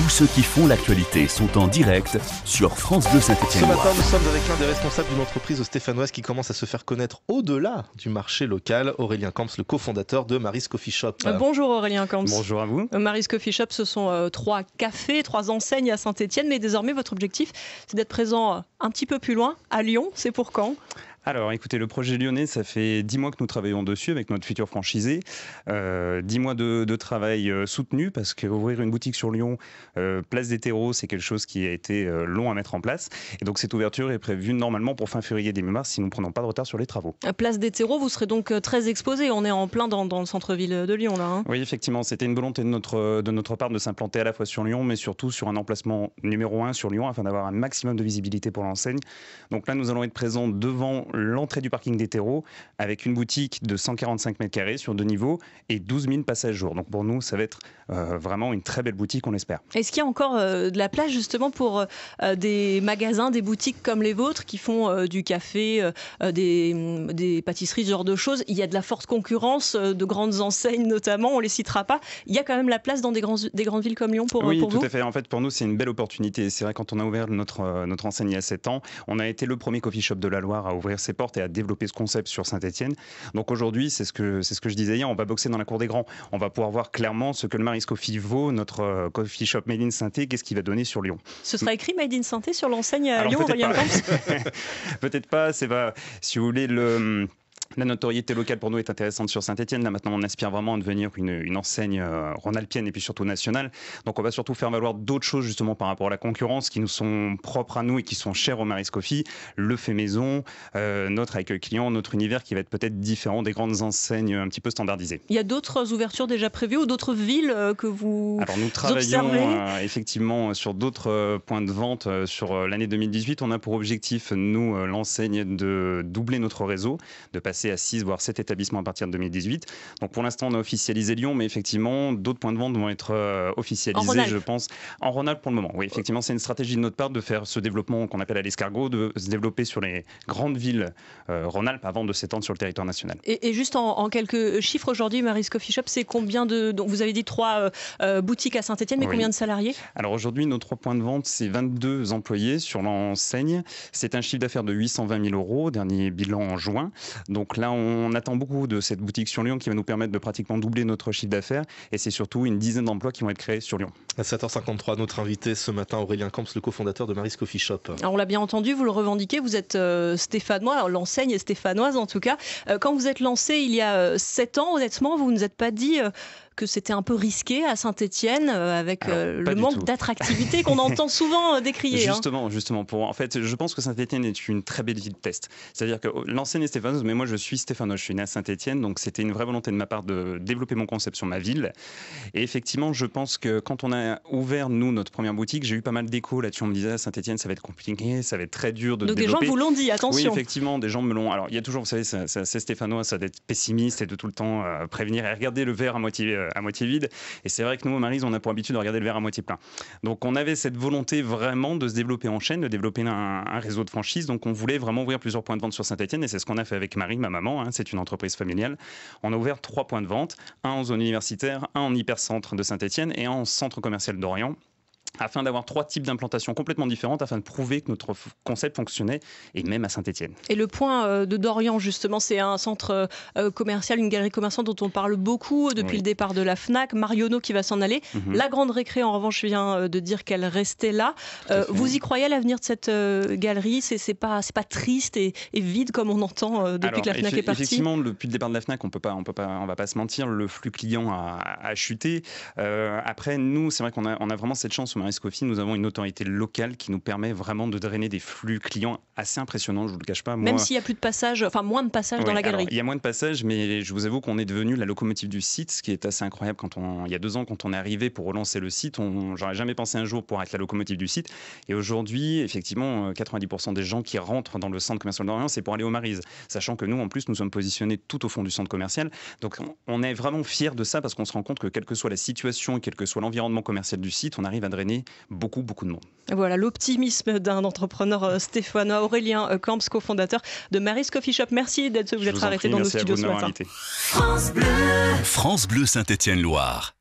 Tous ceux qui font l'actualité sont en direct sur France Bleu Ce Saint-Étienne. matin, nous sommes avec l'un des responsables d'une entreprise stéphanoise qui commence à se faire connaître au-delà du marché local. Aurélien Camps, le cofondateur de Mary's Coffee Shop. Bonjour Aurélien Camps. Bonjour à vous. Mary's Coffee Shop, ce sont 3 cafés, 3 enseignes à Saint-Étienne, mais désormais votre objectif, c'est d'être présent un petit peu plus loin, à Lyon. C'est pour quand ? Alors écoutez, le projet lyonnais, ça fait 10 mois que nous travaillons dessus avec notre futur franchisé. 10 mois de travail soutenu parce qu'ouvrir une boutique sur Lyon, place des terreaux, c'est quelque chose qui a été long à mettre en place. Et donc cette ouverture est prévue normalement pour fin février, début mars, si nous ne prenons pas de retard sur les travaux. Place des terreaux, vous serez donc très exposé. On est en plein dans le centre-ville de Lyon là. Oui, effectivement, c'était une volonté de notre part de s'implanter à la fois sur Lyon, mais surtout sur un emplacement numéro 1 sur Lyon afin d'avoir un maximum de visibilité pour l'enseigne. Donc là, nous allons être présents devant l'entrée du parking des terreaux avec une boutique de 145 mètres carrés sur 2 niveaux et 12 000 passages jour. Donc pour nous, ça va être vraiment une très belle boutique, on l'espère. Est-ce qu'il y a encore de la place justement pour des magasins, des boutiques comme les vôtres qui font du café, des pâtisseries, ce genre de choses ? Il y a de la forte concurrence, de grandes enseignes notamment, on ne les citera pas. Il y a quand même la place dans des grandes villes comme Lyon pour oui, vous ? Oui, tout à fait. En fait, pour nous, c'est une belle opportunité. C'est vrai, quand on a ouvert notre enseigne il y a 7 ans, on a été le premier coffee shop de la Loire à ouvrir ses portes et à développer ce concept sur Saint-Étienne. Donc aujourd'hui, c'est ce que je disais hier, on va boxer dans la cour des grands. On va pouvoir voir clairement ce que le Mary's Coffee vaut, notre coffee shop Made in Saint-Étienne, qu'est-ce qu'il va donner sur Lyon. Ce sera écrit Made in Saint-Étienne sur l'enseigne à Lyon, Aurélien Camps ? Peut-être pas, c'est pas, si vous voulez, la notoriété locale pour nous est intéressante sur Saint-Étienne. Là, maintenant, on aspire vraiment à devenir une enseigne rhône-alpienne et puis surtout nationale. Donc, on va surtout faire valoir d'autres choses justement par rapport à la concurrence qui nous sont propres à nous et qui sont chères au Mary's Coffee. Le fait maison, notre accueil client, notre univers qui va être peut-être différent des grandes enseignes un petit peu standardisées. Il y a d'autres ouvertures déjà prévues ou d'autres villes que vous Alors, nous travaillons observez effectivement sur d'autres points de vente sur l'année 2018. On a pour objectif, nous, l'enseigne, de doubler notre réseau, de passer à 6 voire 7 établissements à partir de 2018. Donc pour l'instant, on a officialisé Lyon, mais effectivement, d'autres points de vente vont être officialisés, je pense, en Rhône-Alpes pour le moment. Oui, effectivement, c'est une stratégie de notre part de faire ce développement qu'on appelle à l'escargot, de se développer sur les grandes villes Rhône-Alpes avant de s'étendre sur le territoire national. Et juste en quelques chiffres, aujourd'hui, Mary's Coffee Shop, c'est combien donc vous avez dit 3 boutiques à Saint-Étienne, mais combien de salariés ? Alors aujourd'hui, nos 3 points de vente, c'est 22 employés sur l'enseigne. C'est un chiffre d'affaires de 820 000 €, dernier bilan en juin. Donc là, on attend beaucoup de cette boutique sur Lyon qui va nous permettre de pratiquement doubler notre chiffre d'affaires et c'est surtout une dizaine d'emplois qui vont être créés sur Lyon. À 7h53, notre invité ce matin, Aurélien Camps, le cofondateur de Mary's Coffee Shop. Alors, on l'a bien entendu, vous le revendiquez, vous êtes stéphanois, alors l'enseigne est stéphanoise en tout cas. Quand vous êtes lancé il y a 7 ans, honnêtement, vous ne vous êtes pas dit que c'était un peu risqué à Saint-Étienne avec le manque d'attractivité qu'on entend souvent décrier. Justement, en fait, je pense que Saint-Étienne est une très belle ville de test. C'est-à-dire que l'enseigne est stéphanoise, mais moi je suis stéphanois, je suis né à Saint-Étienne, donc c'était une vraie volonté de ma part de développer mon concept sur ma ville. Et effectivement, je pense que quand on a ouvert, nous, notre première boutique, j'ai eu pas mal d'échos là-dessus. On me disait, Saint-Étienne, ça va être compliqué, ça va être très dur de développer. Donc des gens vous l'ont dit, attention. Oui, effectivement, des gens me l'ont. Alors, il y a toujours, vous savez, c'est stéphanois, ça d'être pessimiste et de tout le temps prévenir et regarder le verre à moitié vide. Et c'est vrai que nous, au Mary's, on a pour habitude de regarder le verre à moitié plein. Donc, on avait cette volonté vraiment de se développer en chaîne, de développer un réseau de franchises. Donc, on voulait vraiment ouvrir plusieurs points de vente sur Saint-Étienne. Et c'est ce qu'on a fait avec Marie, ma maman. C'est une entreprise familiale. On a ouvert 3 points de vente. Un en zone universitaire, un en hypercentre de Saint-Étienne et un en centre commercial d'Orient, afin d'avoir 3 types d'implantations complètement différentes, afin de prouver que notre concept fonctionnait, et même à Saint-Étienne. Et le point de Dorian, justement, c'est un centre commercial, une galerie commerçante dont on parle beaucoup depuis le départ de la Fnac, Marionneau qui va s'en aller. La Grande Récré, en revanche, vient de dire qu'elle restait là. Vous y croyez à l'avenir de cette galerie ? C'est pas triste et vide comme on entend depuis que la Fnac est partie ? Effectivement, depuis le départ de la Fnac, on va pas se mentir, le flux client a chuté. Après, nous, c'est vrai qu'on a vraiment cette chance au Mary's Coffee, nous avons une autorité locale qui nous permet vraiment de drainer des flux clients assez impressionnants, je ne vous le cache pas. Même s'il y a plus de passages, enfin moins de passages dans la galerie. Il y a moins de passages, mais je vous avoue qu'on est devenu la locomotive du site, ce qui est assez incroyable. Il y a 2 ans, quand on est arrivé pour relancer le site, j'aurais jamais pensé un jour pouvoir être la locomotive du site. Et aujourd'hui, effectivement, 90% des gens qui rentrent dans le centre commercial d'Orient, c'est pour aller au Mary's. Sachant que nous, en plus, nous sommes positionnés tout au fond du centre commercial. Donc, on est vraiment fiers de ça parce qu'on se rend compte que quelle que soit la situation et quel que soit l'environnement commercial du site, on arrive à drainer beaucoup de monde. Voilà l'optimisme d'un entrepreneur stéphanois, Aurélien Camps, cofondateur de Mary's Coffee Shop. Merci d'être vous êtes arrêté dans nos studios ce matin. France Bleu Saint-Étienne-Loire.